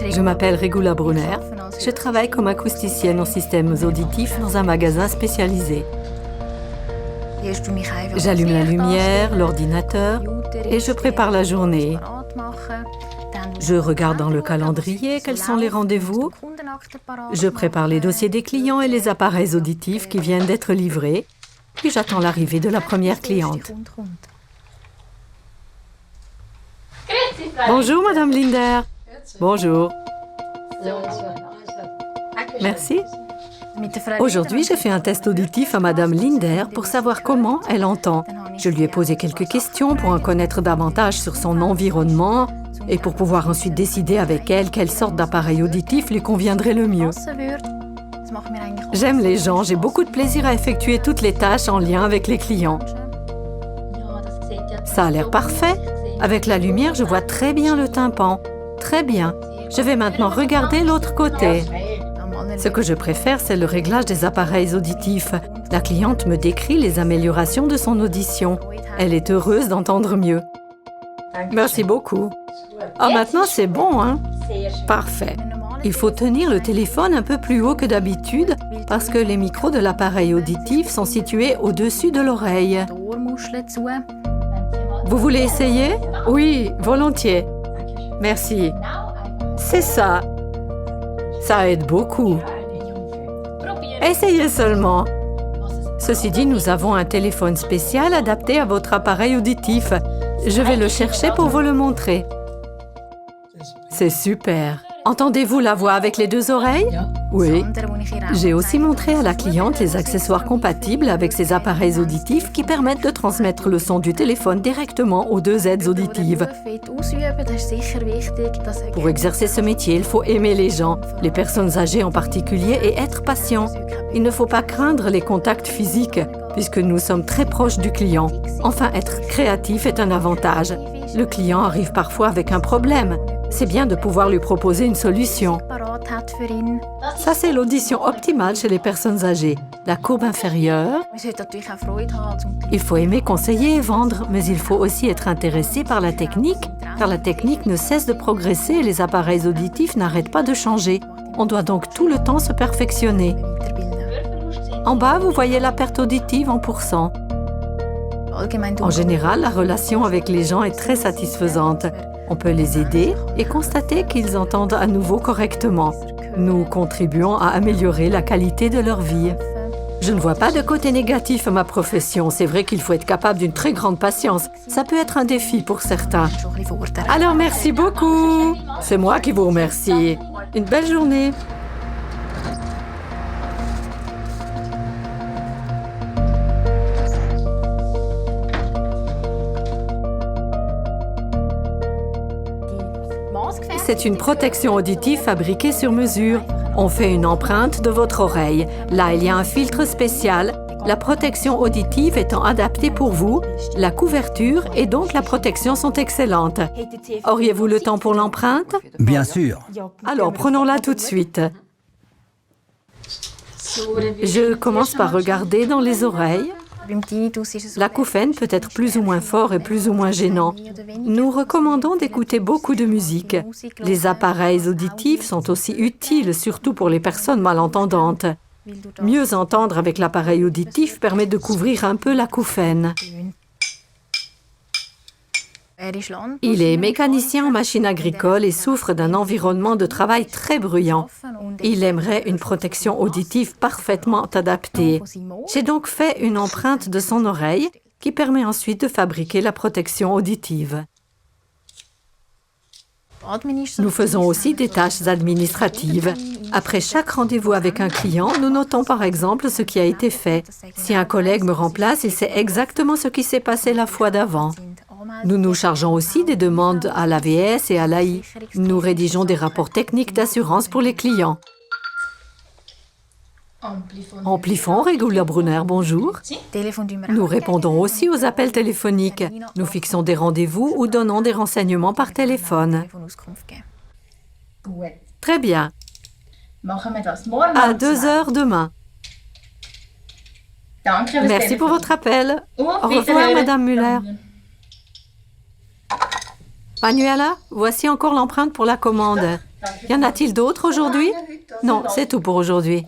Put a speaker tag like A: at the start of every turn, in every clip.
A: Je m'appelle Regula Brunner. Je travaille comme acousticienne en systèmes auditifs dans un magasin spécialisé. J'allume la lumière, l'ordinateur et je prépare la journée. Je regarde dans le calendrier quels sont les rendez-vous. Je prépare les dossiers des clients et les appareils auditifs qui viennent d'être livrés. Puis j'attends l'arrivée de la première cliente. Bonjour, Madame Linder. Bonjour. Merci. Aujourd'hui, j'ai fait un test auditif à Madame Linder pour savoir comment elle entend. Je lui ai posé quelques questions pour en connaître davantage sur son environnement et pour pouvoir ensuite décider avec elle quelle sorte d'appareil auditif lui conviendrait le mieux. J'aime les gens, j'ai beaucoup de plaisir à effectuer toutes les tâches en lien avec les clients. Ça a l'air parfait. Avec la lumière, je vois très bien le tympan. Très bien. Je vais maintenant regarder l'autre côté. Ce que je préfère, c'est le réglage des appareils auditifs. La cliente me décrit les améliorations de son audition. Elle est heureuse d'entendre mieux. Merci beaucoup. Ah, maintenant c'est bon, hein? Parfait. Il faut tenir le téléphone un peu plus haut que d'habitude parce que les micros de l'appareil auditif sont situés au-dessus de l'oreille. Vous voulez essayer? Oui, volontiers. Merci. C'est ça. Ça aide beaucoup. Essayez seulement. Ceci dit, nous avons un téléphone spécial adapté à votre appareil auditif. Je vais le chercher pour vous le montrer. C'est super. Entendez-vous la voix avec les deux oreilles? Oui. J'ai aussi montré à la cliente les accessoires compatibles avec ces appareils auditifs qui permettent de transmettre le son du téléphone directement aux deux aides auditives. Pour exercer ce métier, il faut aimer les gens, les personnes âgées en particulier, et être patient. Il ne faut pas craindre les contacts physiques, puisque nous sommes très proches du client. Enfin, être créatif est un avantage. Le client arrive parfois avec un problème. C'est bien de pouvoir lui proposer une solution. Ça, c'est l'audition optimale chez les personnes âgées. La courbe inférieure. Il faut aimer conseiller et vendre, mais il faut aussi être intéressé par la technique, car la technique ne cesse de progresser et les appareils auditifs n'arrêtent pas de changer. On doit donc tout le temps se perfectionner. En bas, vous voyez la perte auditive en pourcent. En général, la relation avec les gens est très satisfaisante. On peut les aider et constater qu'ils entendent à nouveau correctement. Nous contribuons à améliorer la qualité de leur vie. Je ne vois pas de côté négatif à ma profession. C'est vrai qu'il faut être capable d'une très grande patience. Ça peut être un défi pour certains. Alors, merci beaucoup. C'est moi qui vous remercie. Une belle journée. C'est une protection auditive fabriquée sur mesure. On fait une empreinte de votre oreille. Là, il y a un filtre spécial. La protection auditive étant adaptée pour vous, la couverture et donc la protection sont excellentes. Auriez-vous le temps pour l'empreinte?
B: Bien sûr.
A: Alors, prenons-la tout de suite. Je commence par regarder dans les oreilles. L'acouphène peut être plus ou moins fort et plus ou moins gênant. Nous recommandons d'écouter beaucoup de musique. Les appareils auditifs sont aussi utiles, surtout pour les personnes malentendantes. Mieux entendre avec l'appareil auditif permet de couvrir un peu l'acouphène. Il est mécanicien en machine agricole et souffre d'un environnement de travail très bruyant. Il aimerait une protection auditive parfaitement adaptée. J'ai donc fait une empreinte de son oreille qui permet ensuite de fabriquer la protection auditive. Nous faisons aussi des tâches administratives. Après chaque rendez-vous avec un client, nous notons par exemple ce qui a été fait. Si un collègue me remplace, il sait exactement ce qui s'est passé la fois d'avant. Nous nous chargeons aussi des demandes à l'AVS et à l'AI. Nous rédigeons des rapports techniques d'assurance pour les clients. Amplifon, Regula Brunner, bonjour. Nous répondons aussi aux appels téléphoniques. Nous fixons des rendez-vous ou donnons des renseignements par téléphone. Très bien. À 2h demain. Merci pour votre appel. Au revoir, Madame Müller. Manuela, voici encore l'empreinte pour la commande. Y en a-t-il d'autres aujourd'hui? Non, c'est tout pour aujourd'hui.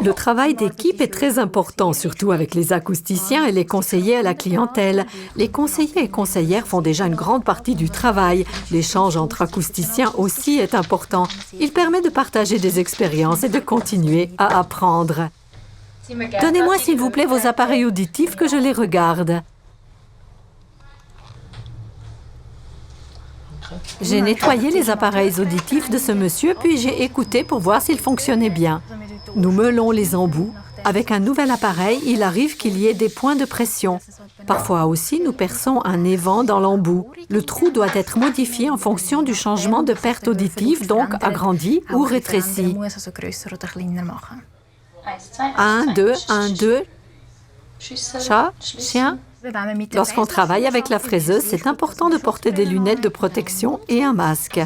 A: Le travail d'équipe est très important, surtout avec les acousticiens et les conseillers à la clientèle. Les conseillers et conseillères font déjà une grande partie du travail. L'échange entre acousticiens aussi est important. Il permet de partager des expériences et de continuer à apprendre. Donnez-moi s'il vous plaît vos appareils auditifs que je les regarde. J'ai nettoyé les appareils auditifs de ce monsieur, puis j'ai écouté pour voir s'ils fonctionnaient bien. Nous meulons les embouts. Avec un nouvel appareil, il arrive qu'il y ait des points de pression. Parfois aussi, nous perçons un évent dans l'embout. Le trou doit être modifié en fonction du changement de perte auditive, donc agrandi ou rétréci. 1, 2, 1, 2. Chat, chien. Lorsqu'on travaille avec la fraiseuse, c'est important de porter des lunettes de protection et un masque.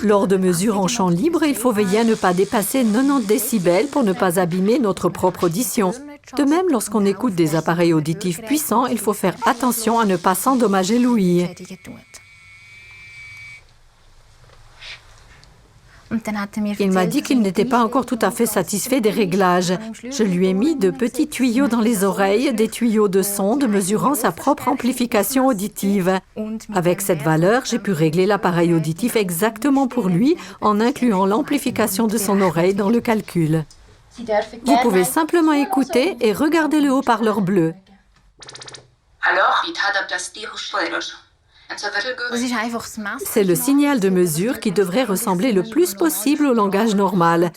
A: Lors de mesures en champ libre, il faut veiller à ne pas dépasser 90 décibels pour ne pas abîmer notre propre audition. De même, lorsqu'on écoute des appareils auditifs puissants, il faut faire attention à ne pas s'endommager l'ouïe. Il m'a dit qu'il n'était pas encore tout à fait satisfait des réglages. Je lui ai mis de petits tuyaux dans les oreilles, des tuyaux de sonde mesurant sa propre amplification auditive. Avec cette valeur, j'ai pu régler l'appareil auditif exactement pour lui en incluant l'amplification de son oreille dans le calcul. Vous pouvez simplement écouter et regarder le haut-parleur bleu. C'est le signal de mesure qui devrait ressembler le plus possible au langage normal.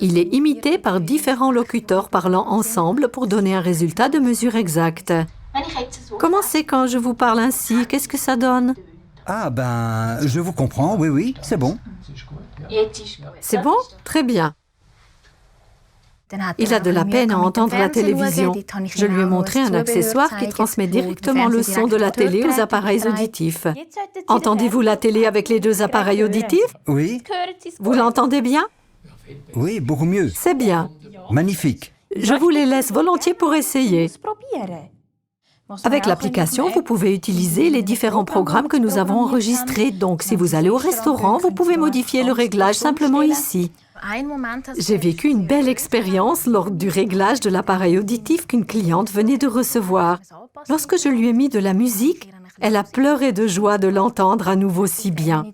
A: Il est imité par différents locuteurs parlant ensemble pour donner un résultat de mesure exact. Comment c'est quand je vous parle ainsi? Qu'est-ce que ça donne?
B: Ah ben, je vous comprends, oui, c'est bon.
A: C'est bon? Très bien. Il a de la peine à entendre la télévision. Je lui ai montré un accessoire qui transmet directement le son de la télé aux appareils auditifs. Entendez-vous la télé avec les deux appareils auditifs?
B: Oui,
A: Vous l'entendez bien?
B: oui, beaucoup mieux.
A: C'est bien.
B: Magnifique.
A: Je vous les laisse volontiers pour essayer. Avec l'application, vous pouvez utiliser les différents programmes que nous avons enregistrés. Donc, si vous allez au restaurant, vous pouvez modifier le réglage simplement ici. J'ai vécu une belle expérience lors du réglage de l'appareil auditif qu'une cliente venait de recevoir. Lorsque je lui ai mis de la musique, elle a pleuré de joie de l'entendre à nouveau si bien.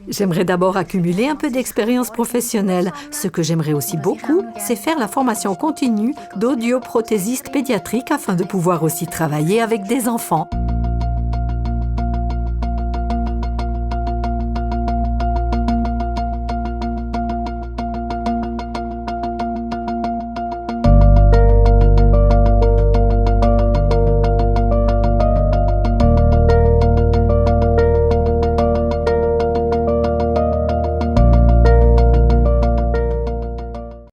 A: J'aimerais d'abord accumuler un peu d'expérience professionnelle. Ce que j'aimerais aussi beaucoup, c'est faire la formation continue d'audioprothésiste pédiatrique afin de pouvoir aussi travailler avec des enfants.